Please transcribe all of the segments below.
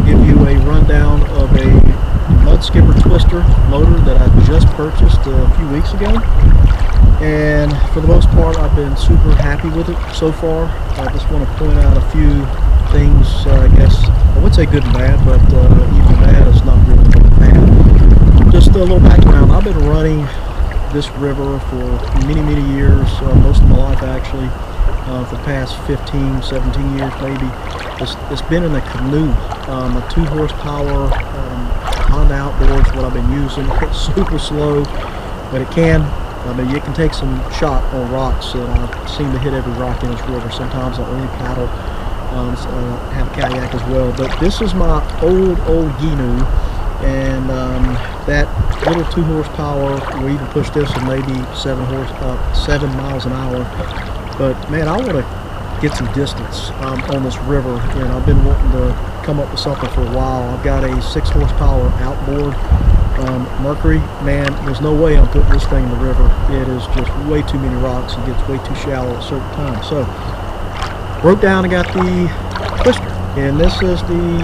give you a rundown of a mud skipper twister motor that I just purchased a few weeks ago, and for the most part I've been super happy with it so far. I just want to point out a few things, I guess I would say good and bad, but even bad is not really bad. Just a little background: I've been running this river for many years, most of my life actually, for the past 15, 17 years maybe. It's been in a canoe, a 2 horsepower Honda Outboard is what I've been using. It's super slow, but it can. I mean, you can take some shot on rocks, and I seem to hit every rock in this river. Sometimes I only paddle, so I have a kayak as well. But this is my old Gheenoe, and that little 2 horsepower will even push this to maybe 7 miles an hour. But man, I want to get some distance on this river, and I've been wanting to come up with something for a while. I've got a 6 horsepower outboard, Mercury. Man, there's no way I'm putting this thing in the river. It is just way too many rocks and gets way too shallow at certain times. So broke down and got the twister, and this is the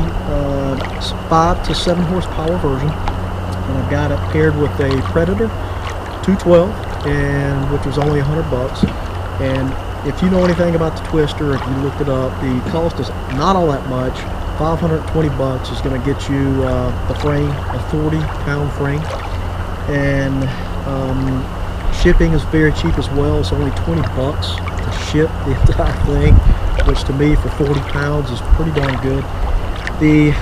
5 to 7 horsepower version, and I've got it paired with a Predator 212, and which was only $100. And if you know anything about the twister, if you looked it up, the cost is not all that much. $520 is going to get you the frame, a 40-pound frame, and shipping is very cheap as well. It's only $20 to ship the entire thing, which to me for 40 pounds is pretty darn good. The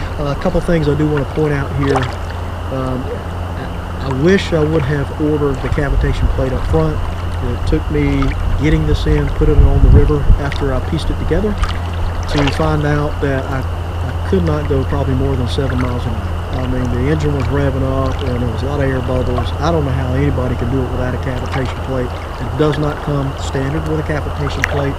couple things I do want to point out here: I wish I would have ordered the cavitation plate up front. It took me getting this in, putting it on the river after I pieced it together, to find out that I could not go probably more than 7 miles an hour. I mean, the engine was revving up and there was a lot of air bubbles. I don't know how anybody can do it without a cavitation plate. It does not come standard with a cavitation plate.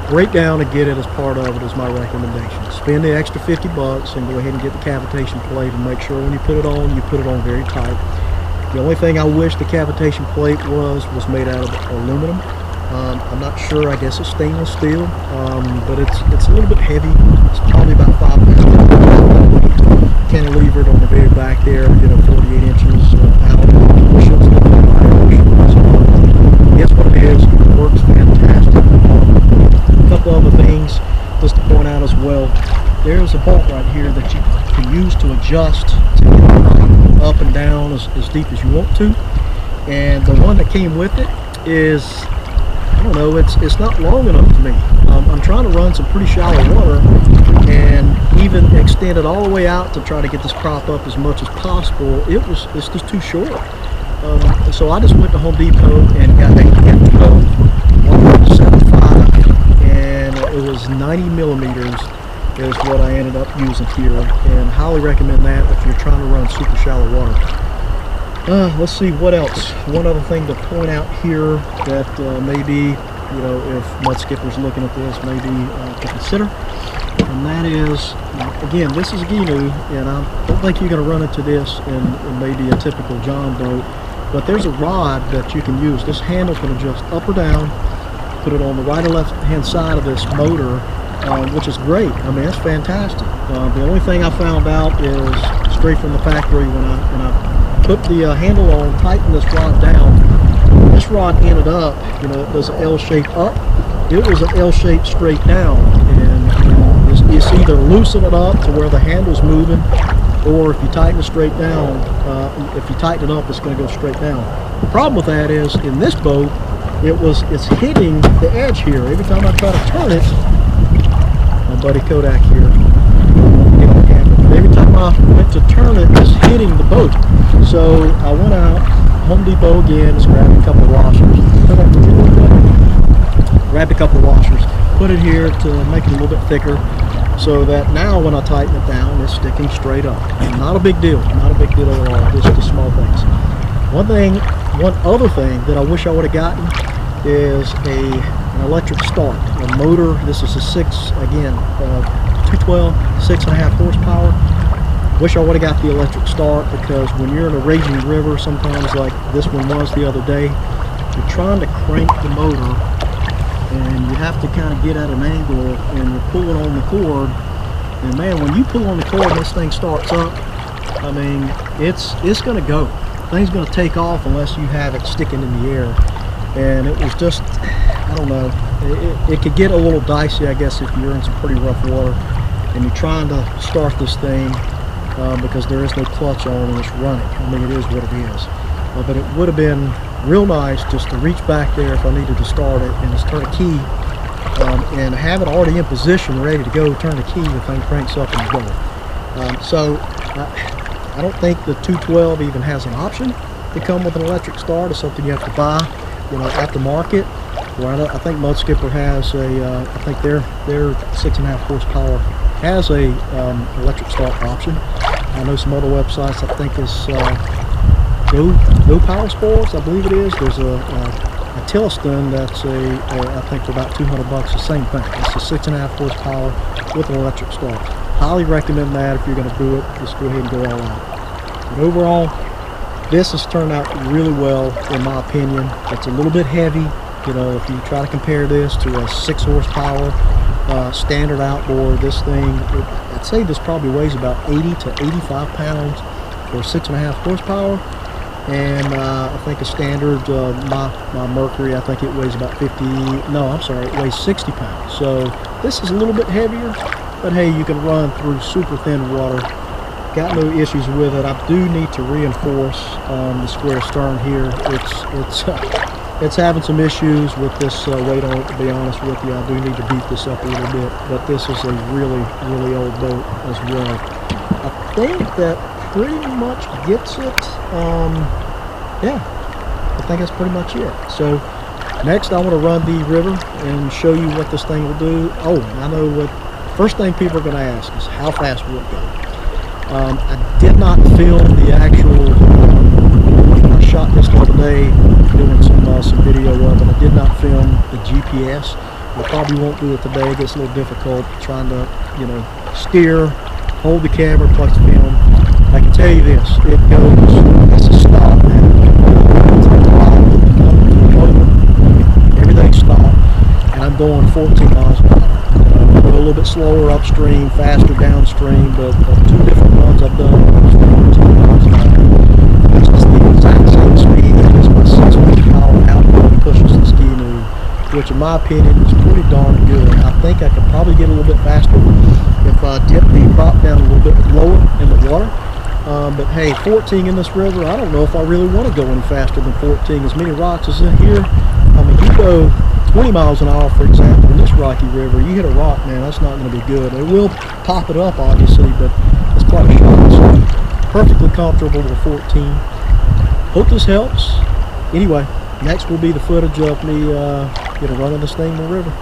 Break down and get it as part of it is my recommendation. Spend the extra $50 and go ahead and get the cavitation plate, and make sure when you put it on, you put it on very tight. The only thing I wish the cavitation plate was made out of aluminum. I'm not sure. I guess it's stainless steel, but it's a little bit heavy. It's probably about 5 pounds. Cantilevered on the very back there, 48 inches out. Wish it was a little bit higher. So guess what it is? It works fantastic. A couple other things just to point out as well. There's a bolt right here that you can use to adjust to get it up and down as deep as you want to. And the one that came with it is, I don't know, it's not long enough to me. I'm trying to run some pretty shallow water and even extend it all the way out to try to get this prop up as much as possible. It's just too short. So I just went to Home Depot and got a Gheenoe 1.75, and it was 90 millimeters is what I ended up using here, and highly recommend that if you're trying to run super shallow water. Let's see what else. One other thing to point out here that maybe, if mud skippers looking at this, maybe to consider, and that is, again, this is a Gheenoe, and I don't think you're going to run into this in maybe a typical John boat, but there's a rod that you can use. This handle can adjust up or down, put it on the right or left hand side of this motor, which is great. I mean, it's fantastic. The only thing I found out is straight from the factory when I put the handle on, tighten this rod down. This rod ended up, it does an L shape up. It was an L shape straight down, and it's either loosen it up to where the handle's moving, or if you tighten it straight down, if you tighten it up, it's going to go straight down. The problem with that is in this boat, it's hitting the edge here. Every time I try to turn it, my buddy Kodak here, every time I went to turn it, it's hitting the boat. So I went out, Home Depot again, just grabbed a couple of washers. Grabbed a couple of washers, put it here to make it a little bit thicker, so that now when I tighten it down, it's sticking straight up. And not a big deal, not a big deal at all, just small things. One other thing that I wish I would have gotten is an electric start, a motor. This is a 212, 6.5 horsepower. Wish I would have got the electric start, because when you're in a raging river, sometimes like this one was the other day, you're trying to crank the motor and you have to kind of get at an angle and you're pulling on the cord, And man, when you pull on the cord and this thing starts up, I mean, it's going to go. Thing's going to take off unless you have it sticking in the air. And it was just, I don't know, it could get a little dicey, I guess, if you're in some pretty rough water and you're trying to start this thing because there is no clutch on and it's running. I mean, it is what it is. But it would have been real nice just to reach back there if I needed to start it and just turn a key and have it already in position, ready to go, turn the key, the thing cranks up and go. I don't think the 212 even has an option to come with an electric start. It's something you have to buy, you know, at the market. Well, I think Mud Skipper has a, I think their 6.5 horsepower has a electric start option. I know some other websites, I think it's Go Power Sports, I believe it is. There's a Tilliston that's I think for about $200, the same thing. It's a 6.5 horsepower with an electric start. Highly recommend that if you're going to do it. Just go ahead and go all out. But overall, this has turned out really well in my opinion. It's a little bit heavy. You know, if you try to compare this to a 6 horsepower standard outboard, this thing, I'd say this probably weighs about 80 to 85 pounds for 6.5 horsepower. And I think a standard, my Mercury, I think it weighs about 50, no, I'm sorry, it weighs 60 pounds. So this is a little bit heavier, but hey, you can run through super thin water. Got no issues with it. I do need to reinforce the square stern here. It's having some issues with this weight on it, to be honest with you. I do need to beat this up a little bit, but this is a really, really old boat as well. I think that pretty much gets it. Yeah, I think that's pretty much it. So next I want to run the river and show you what this thing will do. Oh, I know what first thing people are going to ask is how fast will it go. I did not film the actual I shot this the other day doing some video of it. I did not film the GPS. I probably won't do it today. It gets a little difficult trying to, you know, steer, hold the camera plus film. I can tell you this, it goes, it's a stop, man. Everything stopped, and I'm going 14 miles an hour. Go a little bit slower upstream, faster downstream, but 2 different runs I've done, 14 miles an hour. That's just the exact same speed as my 6 horsepower outboard pushes this Gheenoe, which in my opinion is pretty darn good. I think I could probably get a little bit faster if I tip the prop down a little bit lower in the water. But hey, 14 in this river, I don't know if I really want to go any faster than 14. As many rocks as in here, I mean, you go 20 miles an hour, for example, in this rocky river, you hit a rock, man, that's not going to be good. It will pop it up, obviously, but it's quite a shot. So, perfectly comfortable with 14. Hope this helps. Anyway, next will be the footage of me running this thing in the river.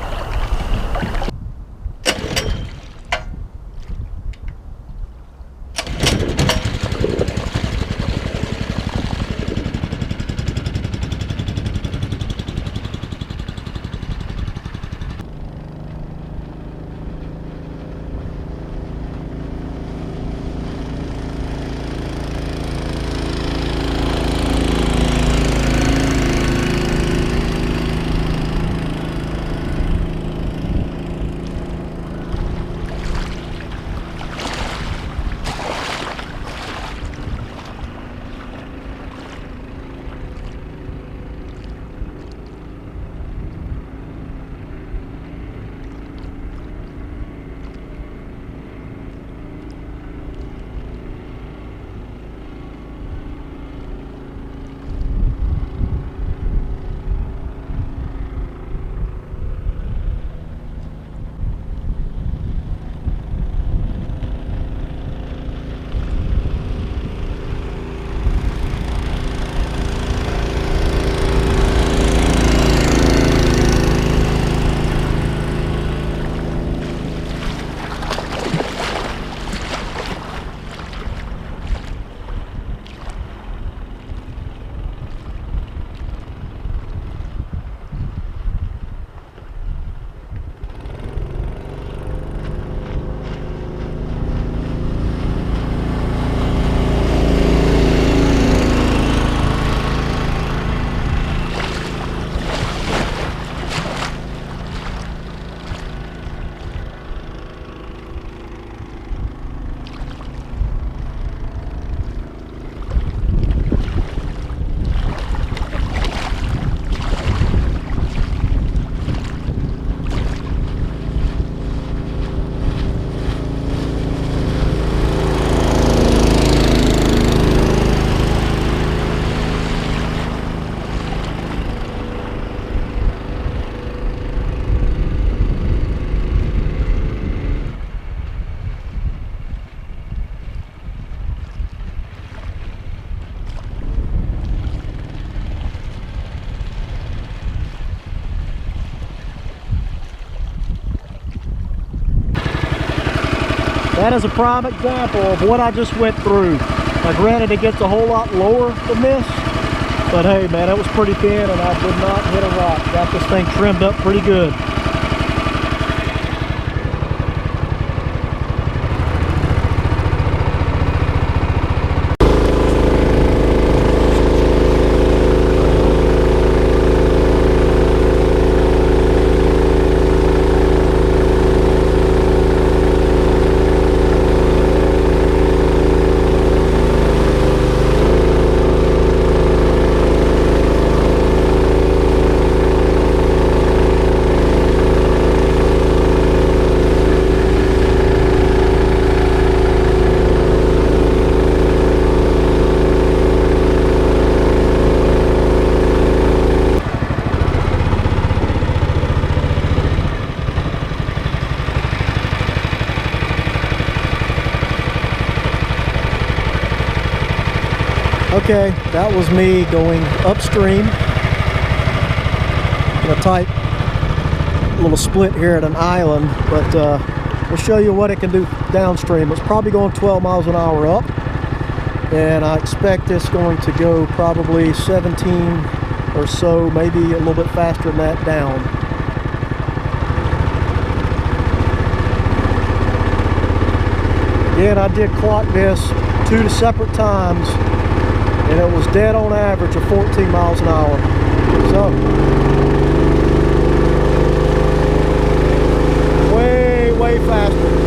That is a prime example of what I just went through. Now granted, it gets a whole lot lower than this, but hey man, it was pretty thin and I did not hit a rock. Got this thing trimmed up pretty good. Okay, that was me going upstream in a tight little split here at an island, but we'll show you what it can do downstream. It's probably going 12 miles an hour up, and I expect it's going to go probably 17 or so, maybe a little bit faster than that down. Again, I did clock this 2 separate times, and it was dead on average of 14 miles an hour. So, way faster.